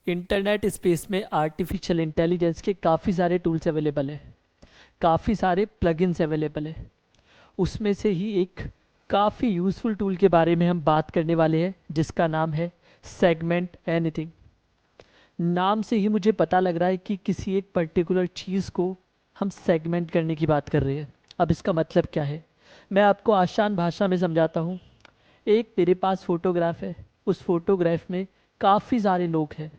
Internet space में artificial intelligence के काफ़ी सारे टूल्स अवेलेबल हैं, काफ़ी सारे प्लगइन्स अवेलेबल हैं। उसमें से ही एक काफ़ी यूज़फुल टूल के बारे में हम बात करने वाले हैं, जिसका नाम है सेगमेंट एनीथिंग। नाम से ही मुझे पता लग रहा है कि किसी एक पर्टिकुलर चीज़ को हम सेगमेंट करने की बात कर रहे हैं। अब इसका मतलब क्या है, मैं आपको आसान भाषा में समझाता हूँ। एक मेरे पास फ़ोटोग्राफ है, उस फोटोग्राफ में काफ़ी सारे लोग हैं।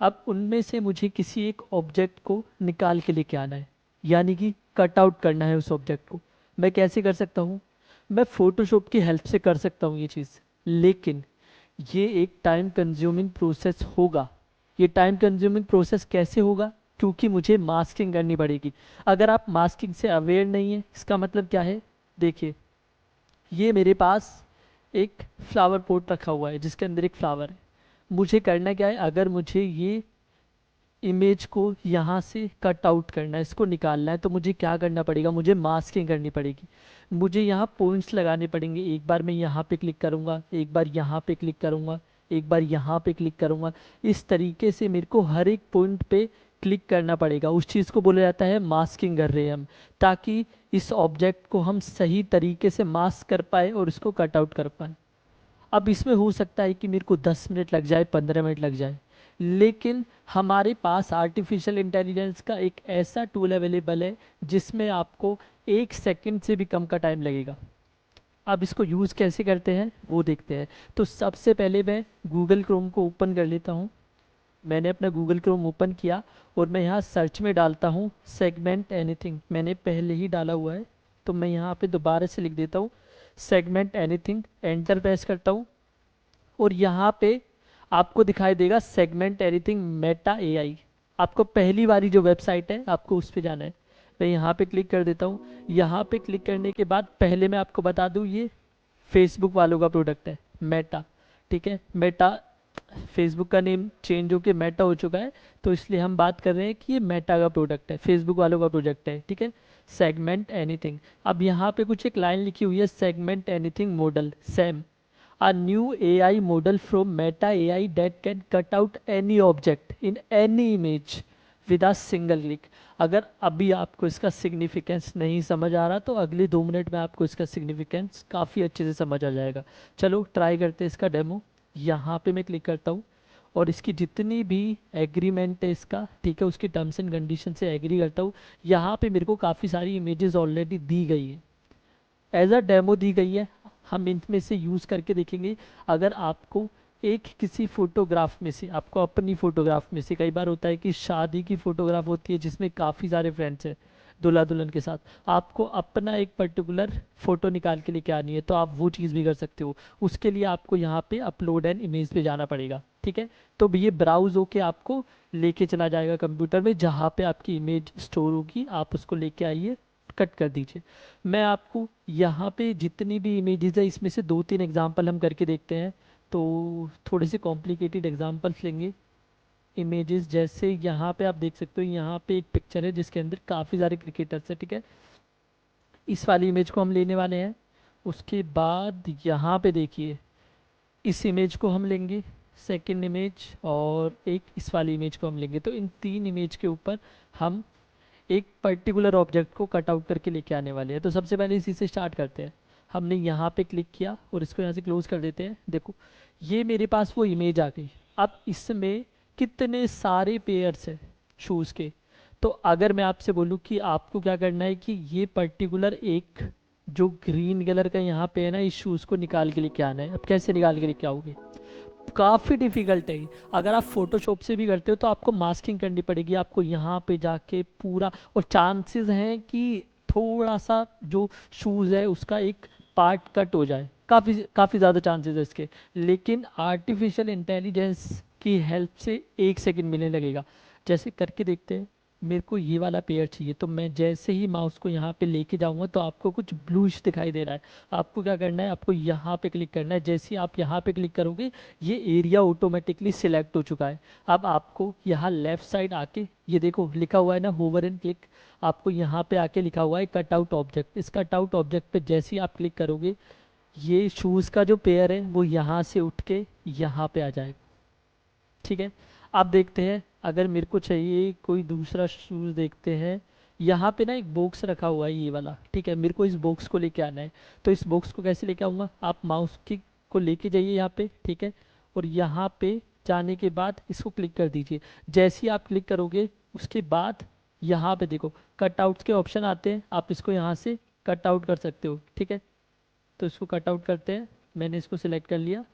अब उनमें से मुझे किसी एक ऑब्जेक्ट को निकाल के लेके आना है, यानी कि कट आउट करना है उस ऑब्जेक्ट को। मैं कैसे कर सकता हूँ? मैं फ़ोटोशॉप की हेल्प से कर सकता हूँ ये चीज़, लेकिन ये एक टाइम कंज्यूमिंग प्रोसेस होगा। ये टाइम कंज्यूमिंग प्रोसेस कैसे होगा? क्योंकि मुझे मास्किंग करनी पड़ेगी। अगर आप मास्किंग से अवेयर नहीं है, इसका मतलब क्या है? देखिए, ये मेरे पास एक फ्लावर पॉट रखा हुआ है जिसके अंदर एक फ्लावर है। मुझे करना क्या है? अगर मुझे ये इमेज को यहाँ से कट आउट करना है, इसको निकालना है, तो मुझे क्या करना पड़ेगा? मुझे मास्किंग करनी पड़ेगी। मुझे यहाँ पॉइंट्स लगाने पड़ेंगे। एक बार मैं यहाँ पे क्लिक करूँगा, एक बार यहाँ पे क्लिक करूँगा, एक बार यहाँ पे क्लिक करूँगा। इस तरीके से मेरे को हर एक पॉइंट पे क्लिक करना पड़ेगा। उस चीज़ को बोला जाता है मास्किंग कर रहे हैं हम, ताकि इस ऑब्जेक्ट को हम सही तरीके से मास्क कर पाए और इसको कट आउट कर पाए। अब इसमें हो सकता है कि मेरे को 10 मिनट लग जाए, 15 मिनट लग जाए, लेकिन हमारे पास आर्टिफिशियल इंटेलिजेंस का एक ऐसा टूल अवेलेबल है जिसमें आपको 1 सेकंड से भी कम का टाइम लगेगा। अब इसको यूज़ कैसे करते हैं वो देखते हैं। तो सबसे पहले मैं गूगल क्रोम को ओपन कर लेता हूँ। मैंने अपना गूगल क्रोम ओपन किया और मैं यहाँ सर्च में डालता हूँ सेगमेंट एनीथिंग। मैंने पहले ही डाला हुआ है, तो मैं यहाँ पे दोबारा से लिख देता हूँ सेगमेंट एनीथिंग। एंटर प्रेस करता हूँ और यहाँ पे आपको दिखाई देगा सेगमेंट एनीथिंग मेटा एआई। आपको पहली वाली जो वेबसाइट है, आपको उस पे जाना है। मैं यहाँ पे क्लिक कर देता हूँ। यहाँ पे क्लिक करने के बाद पहले मैं आपको बता दूँ, ये फेसबुक वालों का प्रोडक्ट है, मेटा। ठीक है, मेटा। फेसबुक का नेम चेंज होके मेटा हो चुका है, तो इसलिए हम बात कर रहे हैं कि ये मेटा का प्रोडक्ट है, फेसबुक वालों का प्रोडक्ट है। ठीक है, सेगमेंट एनीथिंग। अब यहाँ पे कुछ एक लाइन लिखी हुई है, segment anything model Sam, a new AI model from Meta AI that can cut out any object in any image with a single click। अगर अभी आपको इसका सिग्निफिकेंस नहीं समझ आ रहा, तो अगले 2 मिनट में आपको इसका सिग्निफिकेंस काफ़ी अच्छे से समझ आ जाएगा। चलो ट्राई करते हैं इसका डेमो। यहाँ पे मैं क्लिक करता हूँ और इसकी जितनी भी एग्रीमेंट है इसका, ठीक है, उसकी टर्म्स एंड कंडीशन से एग्री करता हूँ। यहाँ पे मेरे को काफ़ी सारी इमेजेस ऑलरेडी दी गई है, एज अ डेमो दी गई है। हम इनमें से यूज़ करके देखेंगे। अगर आपको एक किसी फोटोग्राफ में से, आपको अपनी फोटोग्राफ में से, कई बार होता है कि शादी की फोटोग्राफ होती है जिसमें काफ़ी सारे फ्रेंड्स हैं दूल्हा दुल्हन के साथ, आपको अपना एक पर्टिकुलर फ़ोटो निकाल के लेके आनी है, तो आप वो चीज़ भी कर सकते हो। उसके लिए आपको यहाँ पे अपलोड एंड इमेज पे जाना पड़ेगा। ठीक है, तो ये ब्राउज होके आपको लेके चला जाएगा कंप्यूटर में, जहाँ पे आपकी इमेज स्टोर होगी। आप उसको लेके आइए, कट कर दीजिए। मैं आपको यहाँ पे जितनी भी इमेजेस है, इसमें से 2-3 एग्जांपल हम करके देखते हैं। तो थोड़े से कॉम्प्लिकेटेड एग्जांपल्स लेंगे। इमेजेस जैसे यहाँ पे आप देख सकते हो, यहाँ पे एक पिक्चर है जिसके अंदर काफ़ी सारे क्रिकेटर्स है। ठीक है, इस वाली इमेज को हम लेने वाले हैं। उसके बाद यहाँ पे देखिए, इस इमेज को हम लेंगे, सेकंड इमेज, और एक इस वाली इमेज को हम लेंगे। तो इन 3 इमेज के ऊपर हम एक पर्टिकुलर ऑब्जेक्ट को कट आउट करके लेके आने वाले हैं। तो सबसे पहले इसी से स्टार्ट करते हैं। हमने यहाँ पे क्लिक किया और इसको यहाँ से क्लोज कर देते हैं। देखो, ये मेरे पास वो इमेज आ गई। अब इसमें कितने सारे पेयर्स हैं शूज़ के। तो अगर मैं आपसे बोलूँ कि आपको क्या करना है कि ये पर्टिकुलर एक जो ग्रीन कलर का यहाँ पे है ना, इस शूज़ को निकाल के लेके आना है। अब कैसे निकाल के लेके आओगे? काफ़ी डिफ़िकल्ट है ये। अगर आप फोटोशॉप से भी करते हो तो आपको मास्किंग करनी पड़ेगी, आपको यहाँ पे जाके पूरा। और चांसेस हैं कि थोड़ा सा जो शूज़ है उसका एक पार्ट कट हो जाए, काफ़ी काफ़ी ज़्यादा चांसेस है इसके। लेकिन आर्टिफिशियल इंटेलिजेंस की हेल्प से 1 सेकंड मिलने लगेगा। जैसे करके देखते हैं। मेरे को ये वाला पेयर चाहिए, तो मैं जैसे ही माउस को यहाँ पे लेके जाऊँगा तो आपको कुछ ब्लूइश दिखाई दे रहा है। आपको क्या करना है? आपको यहाँ पे क्लिक करना है। जैसे ही आप यहाँ पे क्लिक करोगे, ये एरिया ऑटोमेटिकली सिलेक्ट हो चुका है। अब आपको यहाँ लेफ्ट साइड आके, ये देखो लिखा हुआ है ना, होवर एंड क्लिक। आपको यहाँ पे आके लिखा हुआ है कट आउट ऑब्जेक्ट। इस कट आउट ऑब्जेक्ट पे जैसे ही आप क्लिक करोगे, ये शूज़ का जो पेयर है वो यहाँ से उठ के यहाँ पे आ जाएगा। ठीक है, आप देखते हैं, अगर मेरे को चाहिए कोई दूसरा शूज़ देखते हैं, यहाँ पे ना एक बॉक्स रखा हुआ है ये वाला, ठीक है, मेरे को इस बॉक्स को लेके आना है। तो इस बॉक्स को कैसे लेके आऊँगा, आप माउस की को लेके जाइए यहाँ पे, ठीक है, और यहाँ पे जाने के बाद इसको क्लिक कर दीजिए। जैसे ही आप क्लिक करोगे उसके बाद यहाँ पे देखो कट आउट के ऑप्शन आते हैं, आप इसको यहाँ से कट आउट कर सकते हो, ठीक है। तो इसको कट आउट करते हैं, मैंने इसको सिलेक्ट कर लिया।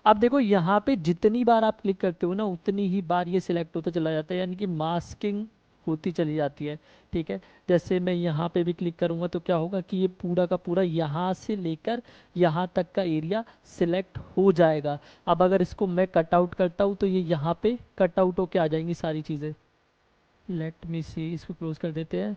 अब देखो यहाँ पे जितनी बार आप क्लिक करते हो ना उतनी ही बार ये सिलेक्ट होता चला जाता है, यानी कि मास्किंग होती चली जाती है, ठीक है। जैसे मैं यहाँ पे भी क्लिक करूँगा तो क्या होगा कि ये पूरा का पूरा यहाँ से लेकर यहाँ तक का एरिया सिलेक्ट हो जाएगा। अब अगर इसको मैं कट आउट करता हूँ तो ये यहाँ पे कट आउट होके आ जाएंगी सारी चीज़ें। लेट मी सी, इसको क्लोज कर देते हैं,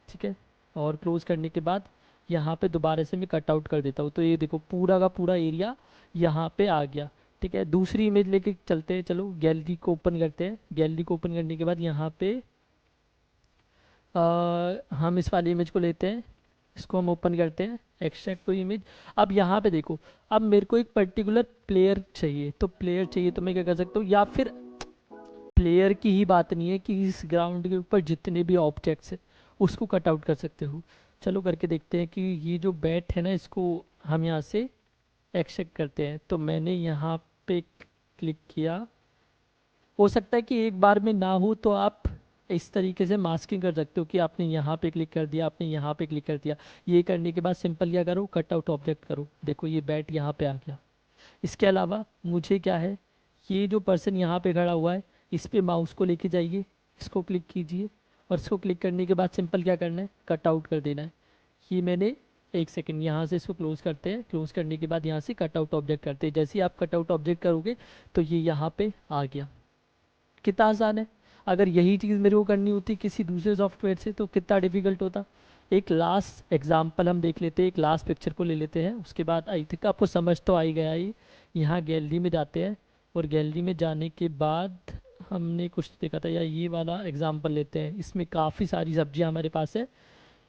ठीक है। और क्लोज करने के बाद यहाँ पे दोबारा से मैं कट आउट कर देता हूँ, तो ये देखो पूरा का पूरा एरिया यहाँ पे आ गया, ठीक है। दूसरी इमेज लेके चलते हैं, चलो गैलरी को ओपन करते हैं। गैलरी को ओपन करने के बाद यहाँ पे हम इस वाली इमेज को लेते हैं, इसको हम ओपन करते हैं, एक्सट्रैक्ट टू इमेज। अब यहाँ पे देखो, अब मेरे को एक पर्टिकुलर प्लेयर चाहिए, तो प्लेयर चाहिए तो मैं क्या कर सकता हूँ, या फिर प्लेयर की ही बात नहीं है कि इस ग्राउंड के ऊपर जितने भी ऑब्जेक्ट्स हैं उसको कट आउट कर सकते हो। चलो करके देखते हैं कि ये जो बैट है ना इसको हम यहाँ से एक्सट्रैक्ट करते हैं। तो मैंने यहाँ पे क्लिक किया, हो सकता है कि एक बार में ना हो तो आप इस तरीके से मास्किंग कर सकते हो कि आपने यहाँ पे क्लिक कर दिया, आपने यहाँ पे क्लिक कर दिया। ये करने के बाद सिंपल क्या करो, कट आउट ऑब्जेक्ट करो, देखो ये बैट यहाँ पे आ गया। इसके अलावा मुझे क्या है, ये जो पर्सन यहाँ पे खड़ा हुआ है इस पे माउस को लेके जाइए, इसको क्लिक कीजिए और इसको क्लिक करने के बाद सिंपल क्या करना है, कट आउट कर देना है। ये मैंने एक सेकंड यहाँ से इसको क्लोज करते हैं, क्लोज करने के बाद यहाँ से कट आउट ऑब्जेक्ट करते हैं। जैसे ही आप कट आउट ऑब्जेक्ट करोगे तो ये यहाँ पे आ गया। कितना आसान है। अगर यही चीज़ मेरे को करनी होती किसी दूसरे सॉफ्टवेयर से तो कितना डिफिकल्ट होता। एक लास्ट एग्जांपल हम देख लेते हैं, एक लास्ट पिक्चर को ले लेते हैं, उसके बाद आई थिंक आपको समझ तो आ ही गया ही। यहाँ गैलरी में जाते हैं और गैलरी में जाने के बाद हमने कुछ देखा था, या ये वाला एग्जांपल लेते हैं, इसमें काफ़ी सारी सब्जियां हमारे पास है,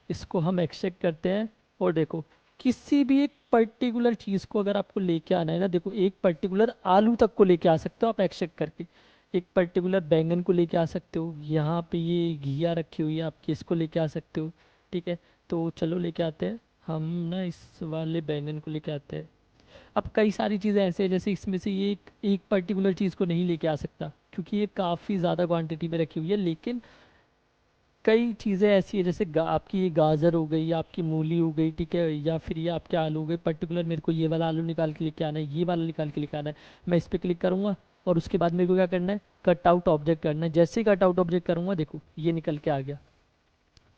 इसको हम एक्सट्रैक्ट करते हैं। और देखो किसी भी एक पर्टिकुलर चीज़ को अगर आपको लेके आना है ना, देखो एक पर्टिकुलर आलू तक को लेके आ सकते हो आप एक्सट्रैक्ट करके, एक पर्टिकुलर बैंगन को लेके आ सकते हो, यहाँ पे ये घिया रखी हुई है आपकी, इसको लेके आ सकते हो, ठीक है। तो चलो लेके आते हैं हम ना, इस वाले बैंगन को लेके आते हैं। अब कई सारी चीज़ें ऐसे हैं, जैसे इसमें से ये एक पर्टिकुलर चीज़ को नहीं लेके आ सकता क्योंकि ये काफ़ी ज़्यादा क्वांटिटी में रखी हुई है, लेकिन कई चीज़ें ऐसी है जैसे आपकी ये गाजर हो गई, आपकी मूली हो गई, ठीक है, या फिर ये आपके आलू हो गए, पर्टिकुलर मेरे को ये वाला आलू निकाल के लेके आना है, ये वाला निकाल के लेके आना है। मैं इस पर क्लिक करूँगा और उसके बाद मेरे को क्या करना है, कट आउट ऑब्जेक्ट करना है। जैसे ही कट आउट ऑब्जेक्ट करूँगा देखो ये निकल के आ गया।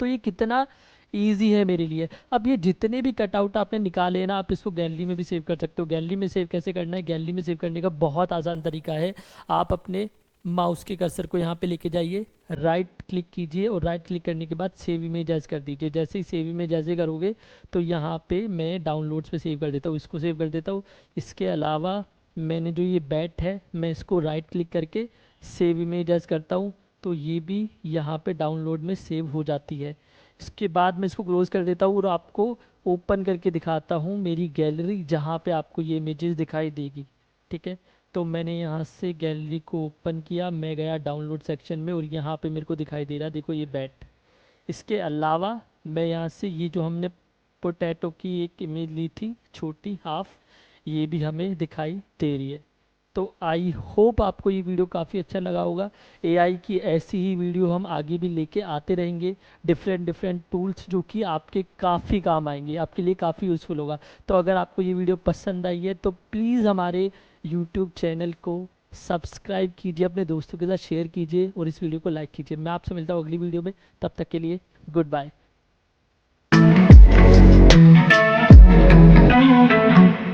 तो ये कितना ईजी है मेरे लिए। अब ये जितने भी कटआउट आपने निकाले हैं ना, आप इसको गैलरी में भी सेव कर सकते हो। गैलरी में सेव कैसे करना है, गैलरी में सेव करने का बहुत आसान तरीका है। आप अपने माउस के कर्सर को यहाँ पे लेके जाइए, राइट क्लिक कीजिए और राइट क्लिक करने के बाद सेव इमेज एज कर दीजिए। जैसे ही सेव इमेज ऐसे करोगे तो यहाँ पे मैं डाउनलोड्स पे सेव कर देता हूँ, इसको सेव कर देता हूँ। इसके अलावा मैंने जो ये बैट है मैं इसको राइट क्लिक करके सेव इमेज एज करता हूँ, तो ये भी यहाँ पे डाउनलोड में सेव हो जाती है। इसके बाद मैं इसको क्लोज कर देता हूँ और आपको ओपन करके दिखाता हूँ मेरी गैलरी, जहाँ पे आपको ये इमेजेस दिखाई देगी, ठीक है। तो मैंने यहाँ से गैलरी को ओपन किया, मैं गया डाउनलोड सेक्शन में और यहाँ पे मेरे को दिखाई दे रहा है, देखो ये बैट। इसके अलावा मैं यहाँ से ये जो हमने पोटैटो की एक इमेज ली थी छोटी हाफ, ये भी हमें दिखाई दे रही है। तो आई होप आपको ये वीडियो काफ़ी अच्छा लगा होगा। एआई की ऐसी ही वीडियो हम आगे भी लेके आते रहेंगे, डिफरेंट डिफरेंट टूल्स जो कि आपके काफ़ी काम आएंगे, आपके लिए काफ़ी यूज़फुल होगा। तो अगर आपको ये वीडियो पसंद आई है तो प्लीज़ हमारे यूट्यूब चैनल को सब्सक्राइब कीजिए, अपने दोस्तों के साथ शेयर कीजिए और इस वीडियो को लाइक कीजिए। मैं आपसे मिलता हूँ अगली वीडियो में, तब तक के लिए गुड बाय।